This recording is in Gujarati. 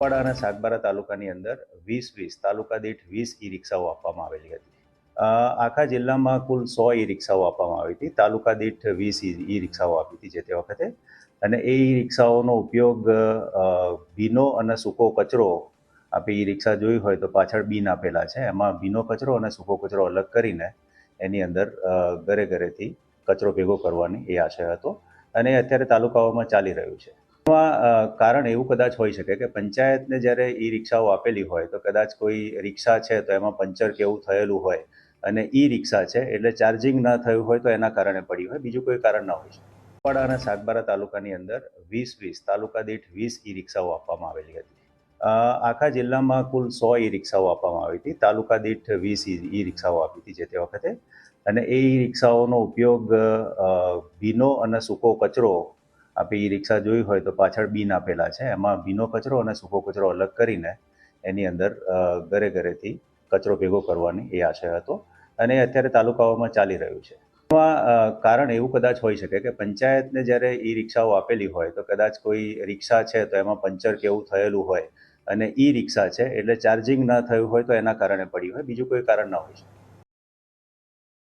કુપવાડા અને સાગબારા તાલુકાની અંદર 20 તાલુકા દીઠ 20 ઈ-રિક્ષાઓ આપવામાં આવેલી હતી. આખા જિલ્લામાં કુલ 100 ઈ-રિક્ષાઓ આપવામાં આવી હતી. તાલુકા દીઠ 20 ઈ-રિક્ષાઓ આપી હતી જે તે વખતે. અને એ ઈ-રિક્ષાઓનો ઉપયોગ ભીનો અને સૂકો કચરો, આપણે ઈ-રિક્ષા જોઈ હોય તો પાછળ બિન આપેલા છે, એમાં ભીનો કચરો અને સૂકો કચરો અલગ કરીને એની અંદર ઘરે ઘરેથી કચરો ભેગો કરવાની એ આશય હતો. અને એ અત્યારે તાલુકાઓમાં ચાલી રહ્યું છે. કારણ એવું કદાચ હોઈ શકે કે પંચાયતને જ્યારે ઈ-રિક્ષાઓ આપેલી હોય તો કદાચ કોઈ રિક્ષા છે તો એમાં પંચર કે એવું થયેલું હોય અને ઈ-રિક્ષા છે એટલે ચાર્જિંગ ન થયું હોય તો એના કારણે પડી હોય, બીજું કોઈ કારણ ન હોઈ શકે. કુપવાડા અને સાગબારા તાલુકાની અંદર 20 તાલુકા દીઠ 20 ઈ-રિક્ષાઓ આપવામાં આવેલી હતી. આખા જિલ્લામાં કુલ 100 ઈ-રિક્ષાઓ આપવામાં આવી હતી. તાલુકા દીઠ 20 ઈ-રિક્ષાઓ આપી હતી જે તે વખતે. અને એ ઈ-રિક્ષાઓનો ઉપયોગ ભીનો અને સૂકો કચરો, આપણે ઈ-રિક્ષા જોઈ હોય તો પાછળ બિન આપેલા છે, એમાં ભીનો કચરો અને સૂકો કચરો અલગ કરીને એની અંદર ઘરે ઘરેથી કચરો ભેગો કરવાની એ આશય હતો. અને એ અત્યારે તાલુકાઓમાં ચાલી રહ્યું છે. કારણ એવું કદાચ હોઈ શકે કે પંચાયતને જ્યારે ઈ-રિક્ષાઓ આપેલી હોય તો કદાચ કોઈ રિક્ષા છે તો એમાં પંચર કે એવું થયેલું હોય અને ઈ-રિક્ષા છે એટલે ચાર્જિંગ ન થયું હોય તો એના કારણે પડી હોય, બીજું કોઈ કારણ ન હોઈ શકે.